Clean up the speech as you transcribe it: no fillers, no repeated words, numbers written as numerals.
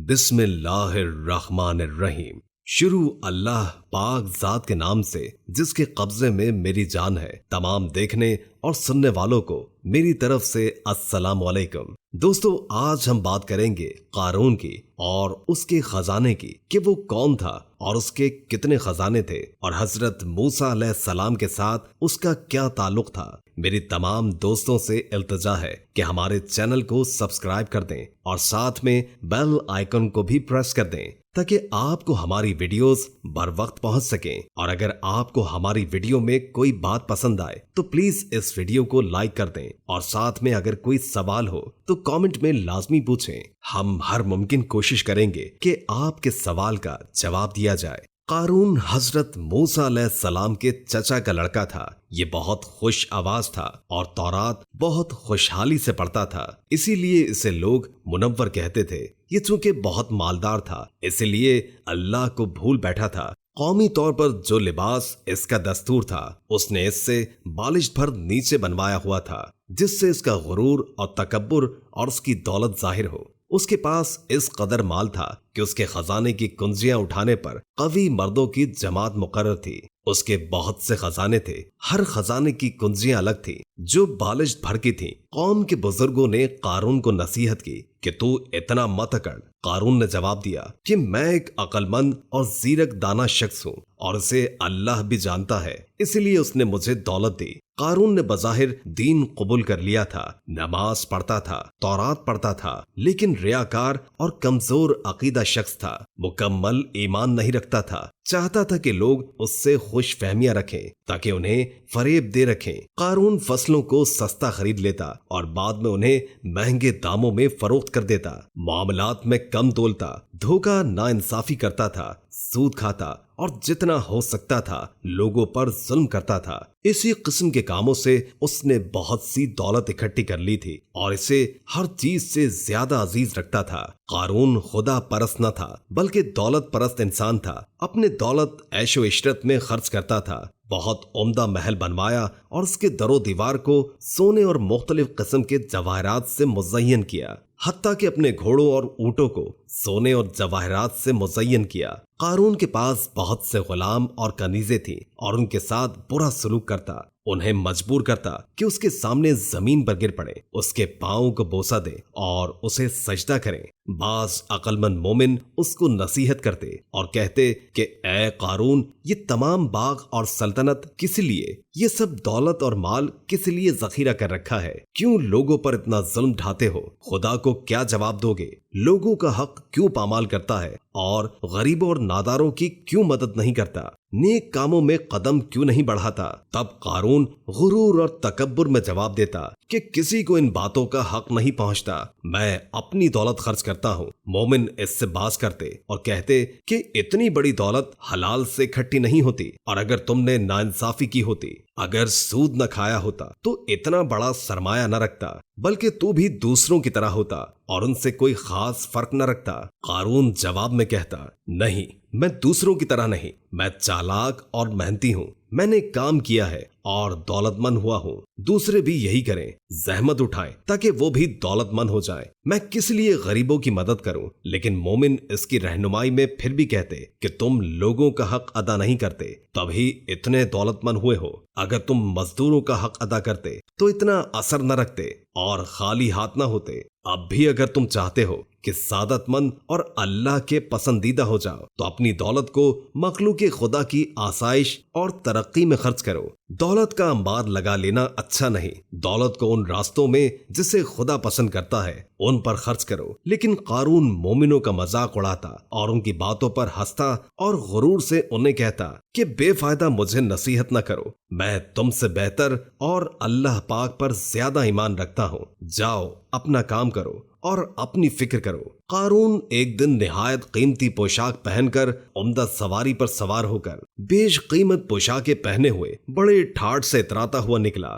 بسم اللہ الرحمن الرحیم۔ شروع اللہ پاک ذات کے نام سے جس کے قبضے میں میری جان ہے۔ تمام دیکھنے اور سننے والوں کو میری طرف سے السلام علیکم۔ دوستو، آج ہم بات کریں گے قارون کی اور اس کے خزانے کی کہ وہ کون تھا اور اس کے کتنے خزانے تھے اور حضرت موسیٰ علیہ السلام کے ساتھ اس کا کیا تعلق تھا۔ میری تمام دوستوں سے التجا ہے کہ ہمارے چینل کو سبسکرائب کر دیں اور ساتھ میں بیل آئیکن کو بھی پریس کر دیں تاکہ آپ کو ہماری ویڈیوز بر وقت پہنچ سکیں۔ اور اگر آپ کو ہماری ویڈیو میں کوئی بات پسند آئے تو پلیز اس ویڈیو کو لائک کر دیں اور ساتھ میں اگر کوئی سوال ہو تو کامنٹ میں لازمی پوچھیں۔ ہم ہر ممکن کوشش کریں گے کہ آپ کے سوال کا جواب دیا جائے۔ قارون حضرت موسیٰ علیہ السلام کے چچا کا لڑکا تھا۔ یہ بہت خوش آواز تھا اور تورات بہت خوشحالی سے پڑھتا تھا، اسی لیے اسے لوگ منور کہتے تھے۔ یہ چونکہ بہت مالدار تھا اسی لیے اللہ کو بھول بیٹھا تھا۔ قومی طور پر جو لباس اس کا دستور تھا اس نے اس سے بالش بھر نیچے بنوایا ہوا تھا، جس سے اس کا غرور اور تکبر اور اس کی دولت ظاہر ہو۔ اس کے پاس اس قدر مال تھا کہ اس کے خزانے کی کنجیاں اٹھانے پر قوی مردوں کی جماعت مقرر تھی۔ اس کے بہت سے خزانے تھے، ہر خزانے کی کنجیاں الگ تھیں جو بالش بھر کی تھیں۔ قوم کے بزرگوں نے قارون کو نصیحت کی کہ تو اتنا مت اکڑ۔ قارون نے جواب دیا کہ میں ایک عقل مند اور زیرک دانا شخص ہوں اور اسے اللہ بھی جانتا ہے، اس لیے اس نے مجھے دولت دی۔ قارون نے بظاہر دین قبول کر لیا تھا، نماز پڑھتا تھا، تورات پڑھتا تھا، لیکن ریاکار اور کمزور عقیدہ شخص تھا، مکمل ایمان نہیں رکھتا تھا۔ چاہتا تھا کہ لوگ اس سے خوش فہمیاں رکھیں تاکہ انہیں فریب دے رکھیں۔ قارون فصلوں کو سستا خرید لیتا اور بعد میں انہیں مہنگے داموں میں فروخت کر دیتا، معاملات میں کم تولتا، دھوکہ ناانصافی کرتا تھا، سود کھاتا اور جتنا ہو سکتا تھا لوگوں پر ظلم کرتا تھا۔ اسی قسم کے کاموں سے اس نے بہت سی دولت اکٹھی کر لی تھی اور اسے ہر چیز سے زیادہ عزیز رکھتا تھا۔ قارون خدا پرست نہ تھا بلکہ دولت پرست انسان تھا۔ اپنے دولت عیش و عشرت میں خرچ کرتا تھا۔ بہت عمدہ محل بنوایا اور اس کے در و دیوار کو سونے اور مختلف قسم کے جواہرات سے مزین کیا، حتیٰ کہ اپنے گھوڑوں اور اونٹوں کو سونے اور جواہرات سے مزین کیا۔ قارون کے پاس بہت سے غلام اور کنیزیں تھیں اور ان کے ساتھ برا سلوک کرتا، انہیں مجبور کرتا کہ اس کے سامنے زمین پر گر پڑے، اس کے پاؤں کو بوسہ دے اور اسے سجدہ کریں۔ بعض عقل مند مومن اس کو نصیحت کرتے اور کہتے کہ اے قارون، یہ تمام باغ اور سلطنت کس لیے؟ یہ سب دولت اور مال کس لیے ذخیرہ کر رکھا ہے؟ کیوں لوگوں پر اتنا ظلم ڈھاتے ہو؟ خدا کو کیا جواب دو گے؟ لوگوں کا حق کیوں پامال کرتا ہے اور غریبوں اور ناداروں کی کیوں مدد نہیں کرتا؟ نیک کاموں میں قدم کیوں نہیں بڑھاتا؟ تب قارون غرور اور تکبر میں جواب دیتا کہ کسی کو ان باتوں کا حق نہیں پہنچتا، میں اپنی دولت خرچ کرتا ہوں۔ مومن اس سے باز کرتے اور کہتے کہ اتنی بڑی دولت حلال سے اکٹھی نہیں ہوتی، اور اگر تم نے ناانصافی کی ہوتی، اگر سود نہ کھایا ہوتا تو اتنا بڑا سرمایہ نہ رکھتا، بلکہ تو بھی دوسروں کی طرح ہوتا اور ان سے کوئی خاص فرق نہ رکھتا۔ قارون جواب میں کہتا، نہیں، میں دوسروں کی طرح نہیں، میں چالاک اور محنتی ہوں، میں نے کام کیا ہے اور دولت مند ہوا ہوں، دوسرے بھی یہی کریں، زحمت اٹھائیں تاکہ وہ بھی دولت مند ہو جائیں۔ میں کس لیے غریبوں کی مدد کروں؟ لیکن مومن اس کی رہنمائی میں پھر بھی کہتے کہ تم لوگوں کا حق ادا نہیں کرتے تبھی اتنے دولت مند ہوئے ہو، اگر تم مزدوروں کا حق ادا کرتے تو اتنا اثر نہ رکھتے اور خالی ہاتھ نہ ہوتے۔ اب بھی اگر تم چاہتے ہو کہ سعادت مند اور اللہ کے پسندیدہ ہو جاؤ تو اپنی دولت کو مخلوق خدا کی آسائش اور ترقی میں خرچ کرو۔ دولت کا انبار لگا لینا اچھا نہیں، دولت کو ان راستوں میں جسے خدا پسند کرتا ہے ان پر خرچ کرو۔ لیکن قارون مومنوں کا مذاق اڑاتا اور ان کی باتوں پر ہنستا اور غرور سے انہیں کہتا کہ بے فائدہ مجھے نصیحت نہ کرو، میں تم سے بہتر اور اللہ پاک پر زیادہ ایمان رکھتا ہوں، جاؤ اپنا کام کرو اور اپنی فکر کرو۔ قارون ایک دن نہایت قیمتی پوشاک پہن کر عمدہ سواری پر سوار ہو کر بیش قیمت پوشاکیں پہنے ہوئے بڑے ٹھاٹ سے اتراتا ہوا نکلا۔